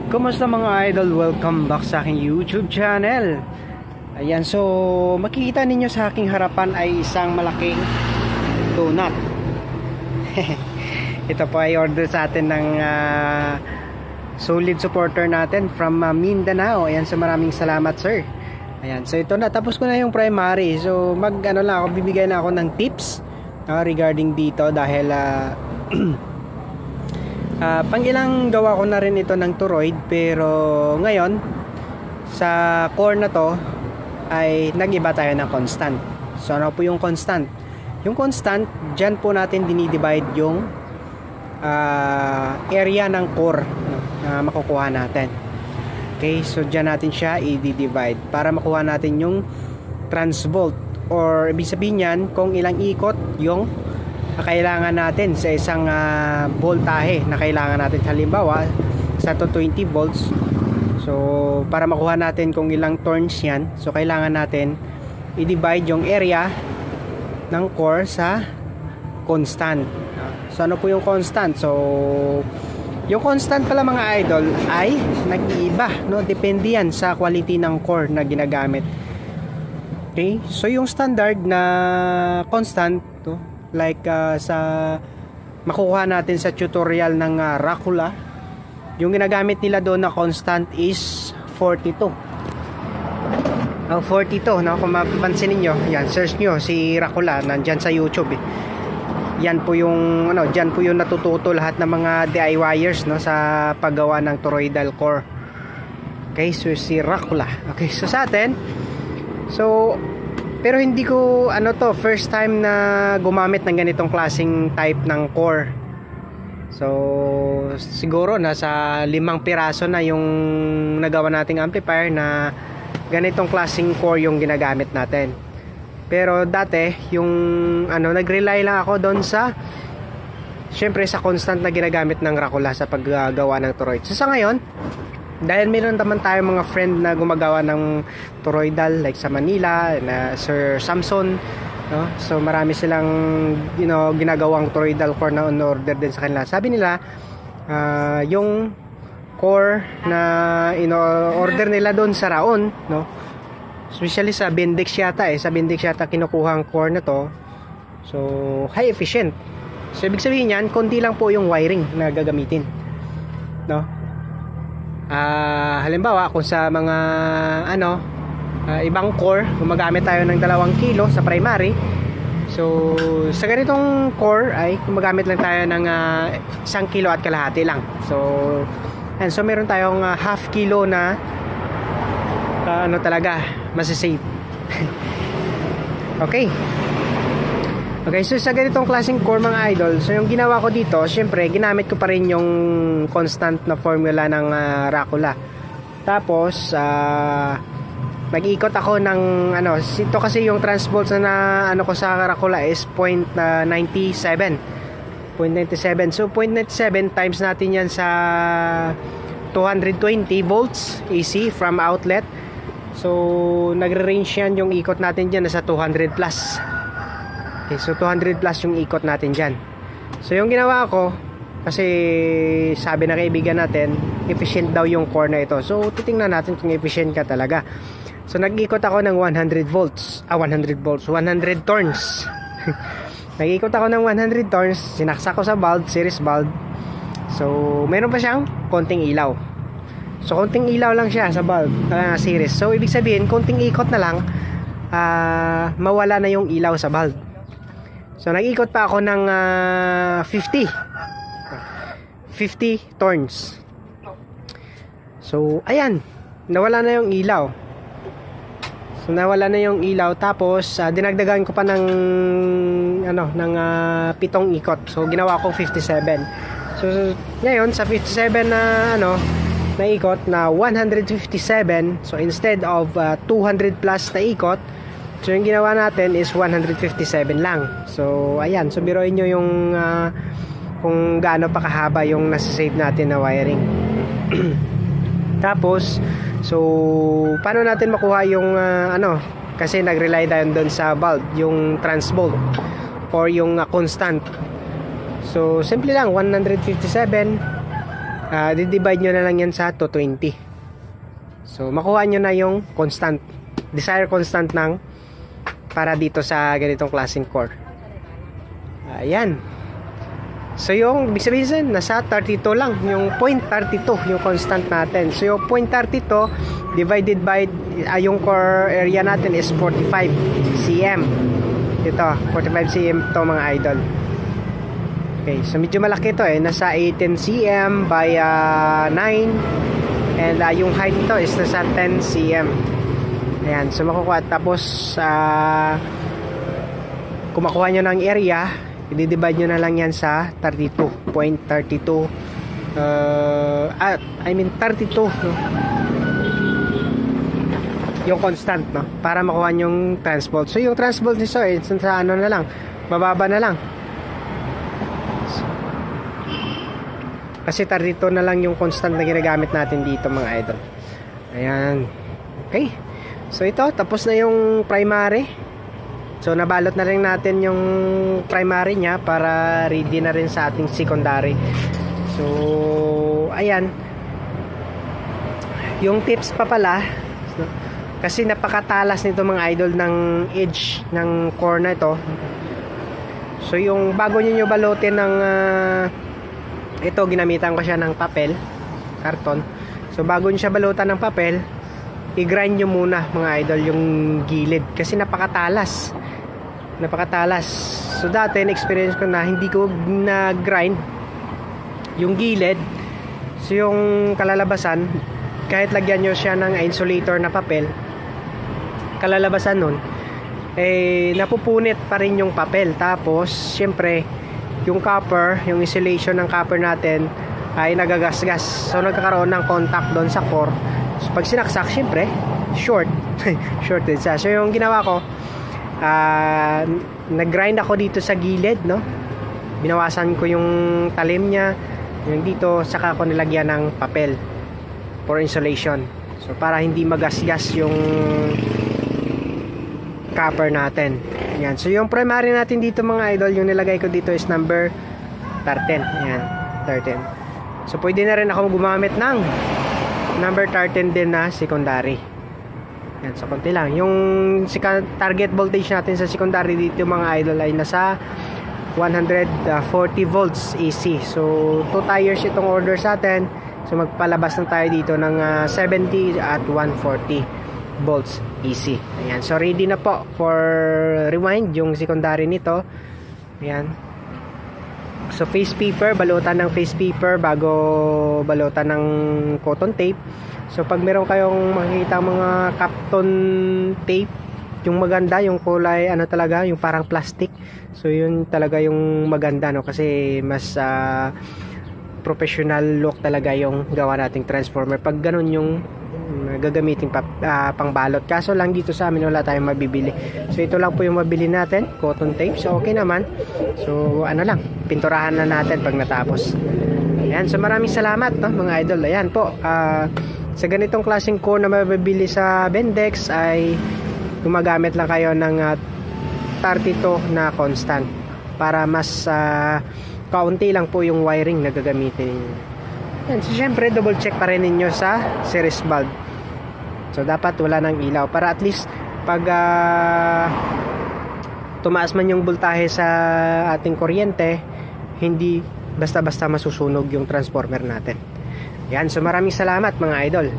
Kumusta mga idol? Welcome back sa aking YouTube channel. Ayan, so makikita ninyo sa aking harapan ay isang malaking donut. Ito po ay order sa atin ng solid supporter natin from Mindanao. Ayan, so maraming salamat sir. Ayan, so ito na, tapos ko na yung primary. So bibigay na ako ng tips regarding dito dahil pangilang gawa ko na rin ito ng toroid, pero ngayon sa core na to ay nag-iba tayo ng constant. So ano po yung constant? Yung constant, dyan po natin dinidivide yung area ng core na makukuha natin. Okay, so dyan natin siya i-divide para makuha natin yung transvolt, or ibig sabihin yan kung ilang ikot yung kailangan natin sa isang voltahe na kailangan natin. Halimbawa sa 20 volts, so para makuha natin kung ilang turns yan, so kailangan natin i-divide yung area ng core sa constant. So ano po yung constant? So yung constant pala mga idol ay nag-iiba, no? Depende yan sa quality ng core na ginagamit. Okay, so yung standard na constant to, like sa makukuha natin sa tutorial ng Rakula, yung ginagamit nila doon na constant is 42. 42, no? Kung mapapansin niyo, yan, search nyo si Rakula, nandyan sa YouTube eh. Yan po yung diyan po yung natututo lahat ng mga DIYers, no, sa paggawa ng toroidal core. Okay, so si Rakula. Okay, so sa atin, so pero hindi ko first time na gumamit ng ganitong klaseng type ng core. So siguro nasa 5 piraso na yung nagawa nating amplifier na ganitong klaseng core yung ginagamit natin. Pero dati yung nag-rely lang ako doon sa, syempre, sa constant na ginagamit ng Rakula sa paggawa ng toroid. So sa ngayon, dahil meron naman tayo mga friend na gumagawa ng toroidal like sa Manila na Sir Samson, no? So marami silang ginagawang toroidal core na on-order din sa kanila. Sabi nila yung core na order nila doon sa Raon, no? Especially sa Bendix yata sa Bendix yata kinukuha ang core na to. So high efficient. So ibig sabihin niyan, konti lang po yung wiring na gagamitin, no? Halimbawa kung sa mga ibang core, gumagamit tayo ng 2 kilo sa primary. So sa ganitong core ay gumagamit lang tayo ng 1 kilo at kalahati lang. So meron tayong half kilo na talaga masisave. Okay, so sa ganitong klaseng core mga idol, so yung ginawa ko dito, syempre ginamit ko pa rin yung constant na formula ng Rakula. Tapos mag-ikot ako ng ito kasi yung transvolts na ko sa Rakula is 0.97. So 0.97 times natin yan sa 220 volts AC from outlet. So nagre-range yan yung ikot natin dyan nasa 200 plus. Okay, so 200 plus yung ikot natin dyan. So yung ginawa ko, kasi sabi na kaibigan natin, efficient daw yung core na ito. So titingnan natin kung efficient ka talaga. So nag-ikot ako ng 100 turns. Nag-ikot ako ng 100 turns, sinaksak ko sa bulb, series bulb. So meron pa siyang konting ilaw. So konting ilaw lang siya sa bulb series. So ibig sabihin konting ikot na lang mawala na yung ilaw sa bulb. So nag-ikot pa ako ng 50 turns. So ayan, nawala na yung ilaw. Tapos dinagdagan ko pa ng 7 ikot. So ginawa ko 57. So ngayon sa 57 na ikot na 157, so instead of 200 plus na ikot, so yung ginawa natin is 157 lang. So ayan, so biruin nyo yung kung gaano pa kahaba yung nasa-save natin na wiring. Tapos so paano natin makuha yung kasi nag-rely tayo doon sa bulb, yung transvolt or yung constant. So simple lang, 157 Di-divide nyo na lang yan sa 220. So makuha nyo na yung constant, desired constant ng para dito sa ganitong klaseng core. Ayan. So yung ibig sabihin nasa 32 lang, yung 0.32 yung constant natin. So yung 0.32 divided by yung core area natin is 45 cm. Ito 45 cm to mga idol. Okay, so medyo malaki ito nasa 18 cm by 9, and yung height nito is nasa 10 cm. Ayan, so makukuha, tapos kung makuha nyo ng area, i-divide nyo na lang yan sa 32.32 32 no? Yung constant, no? Para makuha yung transvolt. So yung transvolt nito sa ano na lang, bababa na lang. Kasi 32 na lang yung constant na ginagamit natin dito mga idol. Ayan. Okay. So ito, tapos na yung primary. So nabalot na rin natin yung primary niya para ready na rin sa ating secondary. So ayan. Yung tips pa pala, kasi napakatalas nito mga idol ng edge ng core na ito. So yung bago niyo balutin ng ito, ginamitan ko siya ng papel, karton. So bago niyo siya balutan ng papel, i-grind nyo muna mga idol yung gilid kasi napakatalas. So dati na-experience ko na hindi ko na-grind yung gilid. So yung kalalabasan, kahit lagyan nyo siya ng insulator na papel, kalalabasan nun napupunit pa rin yung papel. Tapos syempre yung copper, yung insulation ng copper natin ay nagagasgas. So nagkakaroon ng contact doon sa core. So pag sinaksak, syempre short shorted siya. So yung ginawa ko, nag-grind ako dito sa gilid, no? Binawasan ko yung talim niya, yung dito, saka ako nilagyan ng papel for insulation. So para hindi magasgas yung copper natin. Ayan. So yung primary natin dito mga idol, yung nilagay ko dito is number 13. Ayan, 13. So pwede na rin ako gumamit ng number 13 din na secondary. Yan, so konti lang. Yung target voltage natin sa secondary dito mga idol ay nasa 140 volts AC. So 2 tires itong order sa atin. So magpalabas na tayo dito ng 70 at 140 volts AC. Ayan, so ready na po for rewind yung secondary nito. Ayan. So face paper, balutan ng face paper bago balutan ng cotton tape. So pag meron kayong makikita mga Kapton tape, yung maganda, yung kulay ano talaga, yung parang plastic. So yun talaga yung maganda, no, kasi mas professional look talaga yung gawa nating transformer pag ganun yung gagamitin pangbalot. Kaso lang dito sa amin wala tayong mabibili. So ito lang po yung mabili natin, cotton tape. So okay naman. So ano lang, pinturahan na natin pag natapos. Ayan, so maraming salamat, no, mga idol. Ayan po, sa ganitong klaseng core na mabibili sa Bendix ay gumagamit lang kayo ng 32 na constant para mas kaunti lang po yung wiring na gagamitin ninyo. Yan, so syempre double check pa rin ninyo sa series bulb. So dapat wala nang ilaw para at least pag tumaas man yung voltahe sa ating kuryente, hindi basta-basta masusunog yung transformer natin. Yan, so maraming salamat mga idol.